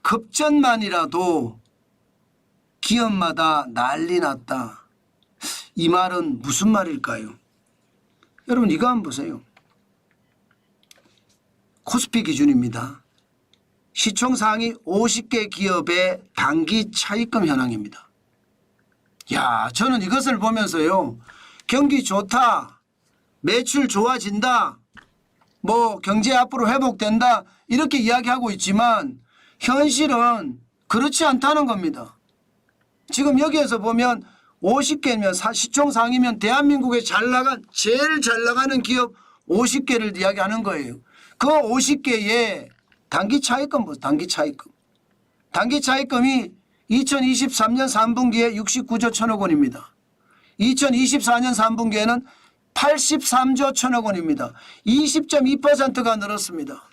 급전만이라도 기업마다 난리 났다. 이 말은 무슨 말일까요? 여러분 이거 한번 보세요. 코스피 기준입니다. 시총 상위 50개 기업의 단기 차입금 현황입니다. 야, 저는 이것을 보면서요. 경기 좋다. 매출 좋아진다. 뭐 경제 앞으로 회복된다. 이렇게 이야기하고 있지만 현실은 그렇지 않다는 겁니다. 지금 여기에서 보면 50개면 시총 상위면 대한민국에 제일 잘 나가는 기업 50개를 이야기하는 거예요. 그 50개의 단기 차입금 보세요. 단기 차입금. 단기 차입금이 2023년 3분기에 69조 1천억 원입니다. 2024년 3분기에는 83조 1천억 원입니다. 20.2%가 늘었습니다.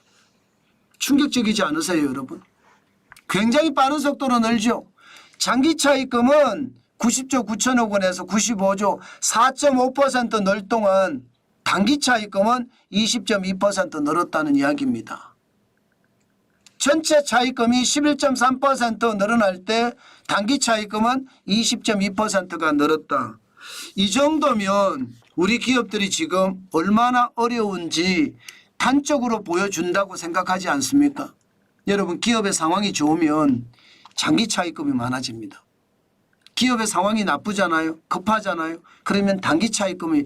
충격적이지 않으세요, 여러분? 굉장히 빠른 속도로 늘죠. 장기 차입금은 90조 9천억 원에서 95조 4.5% 늘 동안 단기 차입금은 20.2% 늘었다는 이야기입니다. 전체 차입금이 11.3% 늘어날 때 단기 차입금은 20.2%가 늘었다. 이 정도면 우리 기업들이 지금 얼마나 어려운지 단적으로 보여준다고 생각하지 않습니까? 여러분 기업의 상황이 좋으면 장기 차입금이 많아집니다. 기업의 상황이 나쁘잖아요. 급하잖아요. 그러면 단기 차입금이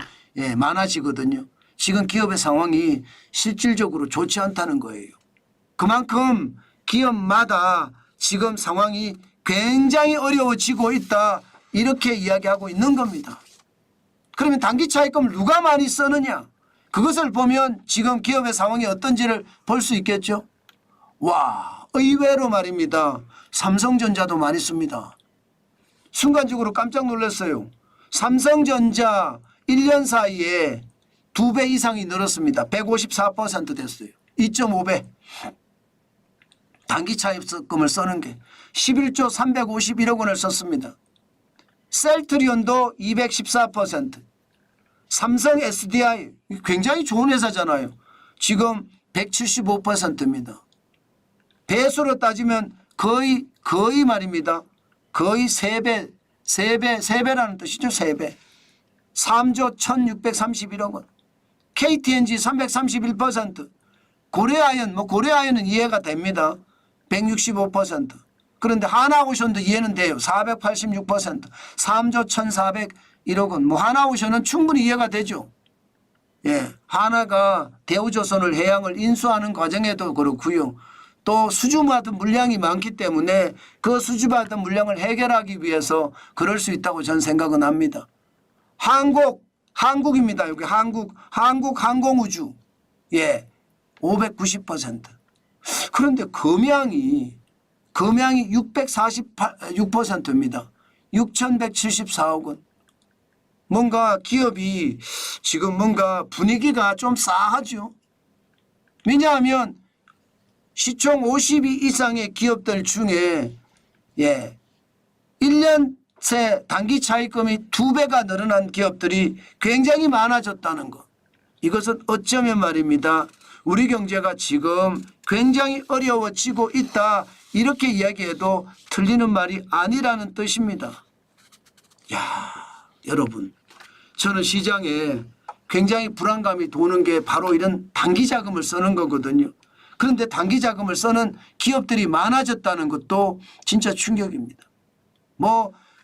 많아지거든요. 지금 기업의 상황이 실질적으로 좋지 않다는 거예요. 그만큼 기업마다 지금 상황이 굉장히 어려워지고 있다. 이렇게 이야기하고 있는 겁니다. 그러면 단기 차입금을 누가 많이 쓰느냐? 그것을 보면 지금 기업의 상황이 어떤지를 볼 수 있겠죠. 와, 의외로 말입니다. 삼성전자도 많이 씁니다. 순간적으로 깜짝 놀랐어요. 삼성전자 1년 사이에 2배 이상이 늘었습니다. 154% 됐어요. 2.5배. 단기 차입금을 쓰는 게 11조 351억 원을 썼습니다. 셀트리온도 214%. 삼성 SDI 굉장히 좋은 회사잖아요. 지금 175%입니다. 배수로 따지면 거의 말입니다. 거의 3배라는 뜻이죠. 3배. 3조 1631억 원. KTNG 331%. 고려아연은 이해가 됩니다. 165%. 그런데 하나오션도 이해는 돼요. 486%. 3조 1401억 원. 하나오션은 충분히 이해가 되죠. 예, 하나가 대우조선을 해양을 인수하는 과정에도 그렇고요. 또 수주받은 물량이 많기 때문에 그 수주받은 물량을 해결하기 위해서 그럴 수 있다고 저는 생각은 합니다. 한국입니다. 여기 항공우주. 예, 590%. 그런데 금양이 646%입니다. 6,174억 원. 뭔가 기업이 지금 뭔가 분위기가 좀 싸하죠. 왜냐하면 시총 50위 이상의 기업들 중에 1년 새 단기 차입금이 2배가 늘어난 기업들이 굉장히 많아졌다는 것. 이것은 어쩌면 말입니다. 우리 경제가 지금 굉장히 어려워지고 있다. 이렇게 이야기해도 틀리는 말이 아니라는 뜻입니다. 야, 여러분. 저는 시장에 굉장히 불안감이 도는 게 바로 이런 단기 자금을 쓰는 거거든요. 그런데 단기 자금을 쓰는 기업들이 많아졌다는 것도 진짜 충격입니다.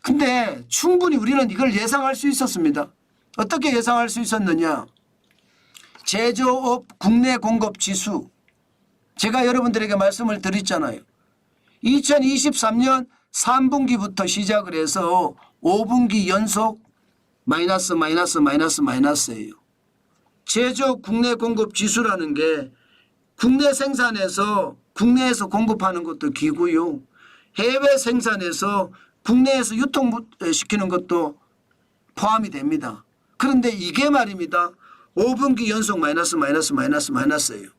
근데 충분히 우리는 이걸 예상할 수 있었습니다. 어떻게 예상할 수 있었느냐? 제조업 국내 공급 지수. 제가 여러분들에게 말씀을 드렸잖아요. 2023년 3분기부터 시작을 해서 5분기 연속 마이너스예요. 제조업 국내 공급 지수라는 게 국내 생산에서 국내에서 공급하는 것도 기고요. 해외 생산에서 국내에서 유통시키는 것도 포함이 됩니다. 그런데 이게 말입니다. 5분기 연속 마이너스예요.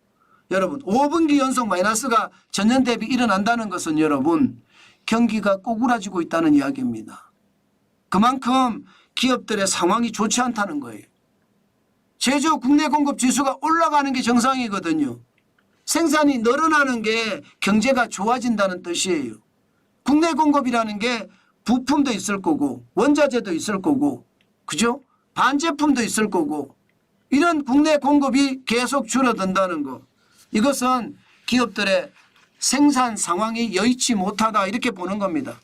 여러분 5분기 연속 마이너스가 전년 대비 일어난다는 것은 여러분 경기가 꼬꾸라지고 있다는 이야기입니다. 그만큼 기업들의 상황이 좋지 않다는 거예요. 제조업 국내 공급 지수가 올라가는 게 정상이거든요. 생산이 늘어나는 게 경제가 좋아진다는 뜻이에요. 국내 공급이라는 게 부품도 있을 거고 원자재도 있을 거고 그죠? 반제품도 있을 거고 이런 국내 공급이 계속 줄어든다는 거. 이것은 기업들의 생산 상황이 여의치 못하다 이렇게 보는 겁니다.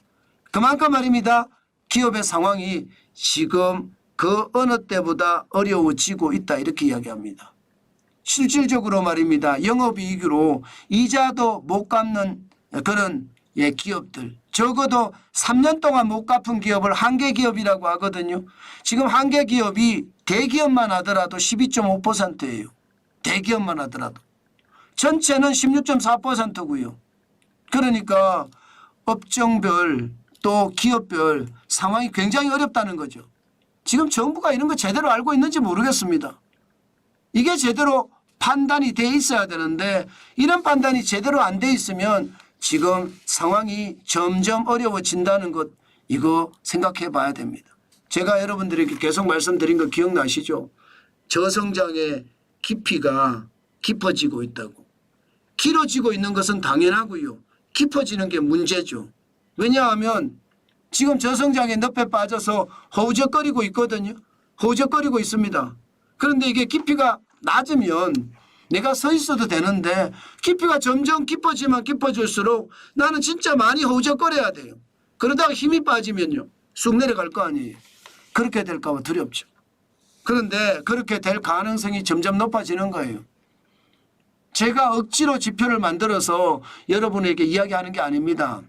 그만큼 말입니다. 기업의 상황이 지금 그 어느 때보다 어려워지고 있다 이렇게 이야기합니다. 실질적으로 말입니다. 영업이익으로 이자도 못 갚는 그런 기업들 적어도 3년 동안 못 갚은 기업을 한계기업이라고 하거든요. 지금 한계기업이 대기업만 하더라도 12.5%예요. 대기업만 하더라도. 전체는 16.4%고요. 그러니까 업종별 또 기업별 상황이 굉장히 어렵다는 거죠. 지금 정부가 이런 거 제대로 알고 있는지 모르겠습니다. 이게 제대로 판단이 돼 있어야 되는데 이런 판단이 제대로 안 돼 있으면 지금 상황이 점점 어려워진다는 것 이거 생각해 봐야 됩니다. 제가 여러분들에게 계속 말씀드린 거 기억나시죠? 저성장의 깊이가 깊어지고 있다고. 길어지고 있는 것은 당연하고요. 깊어지는 게 문제죠. 왜냐하면 지금 저성장의 늪에 빠져서 허우적거리고 있거든요. 허우적거리고 있습니다. 그런데 이게 깊이가 낮으면 내가 서 있어도 되는데 깊이가 점점 깊어지면 깊어질수록 나는 진짜 많이 허우적거려야 돼요. 그러다가 힘이 빠지면요. 쑥 내려갈 거 아니에요. 그렇게 될까 봐 두렵죠. 그런데 그렇게 될 가능성이 점점 높아지는 거예요. 제가 억지로 지표를 만들어서 여러분에게 이야기하는 게 아닙니다.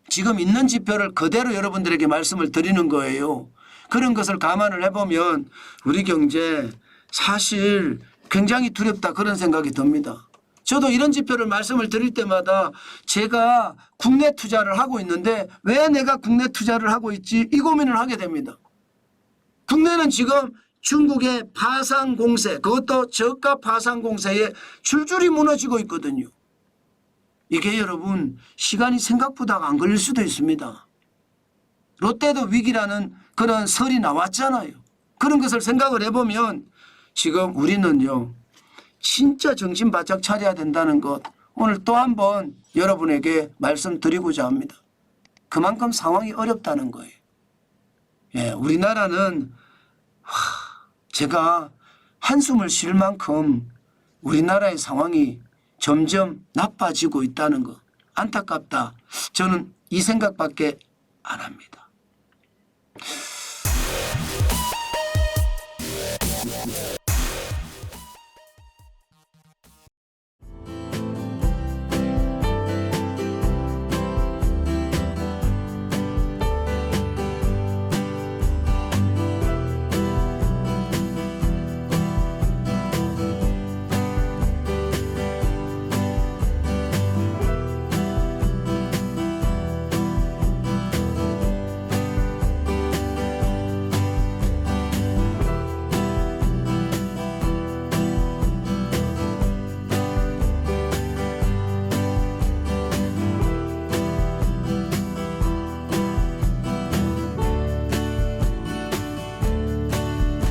지금 있는 지표를 그대로 여러분들에게 말씀을 드리는 거예요. 그런 것을 감안을 해보면 우리 경제 사실 굉장히 두렵다 그런 생각이 듭니다. 저도 이런 지표를 말씀을 드릴 때마다 제가 국내 투자를 하고 있는데 왜 내가 국내 투자를 하고 있지 이 고민을 하게 됩니다. 국내는 지금 중국의 파상 공세 그것도 저가 파상 공세에 줄줄이 무너지고 있거든요. 이게 여러분 시간이 생각보다 안 걸릴 수도 있습니다. 롯데도 위기라는 그런 설이 나왔잖아요. 그런 것을 생각을 해보면 지금 우리는요. 진짜 정신 바짝 차려야 된다는 것 오늘 또 한 번 여러분에게 말씀드리고자 합니다. 그만큼 상황이 어렵다는 거예요. 예, 우리나라는 제가 한숨을 쉴 만큼 우리나라의 상황이 점점 나빠지고 있다는 것 안타깝다. 저는 이 생각밖에 안 합니다.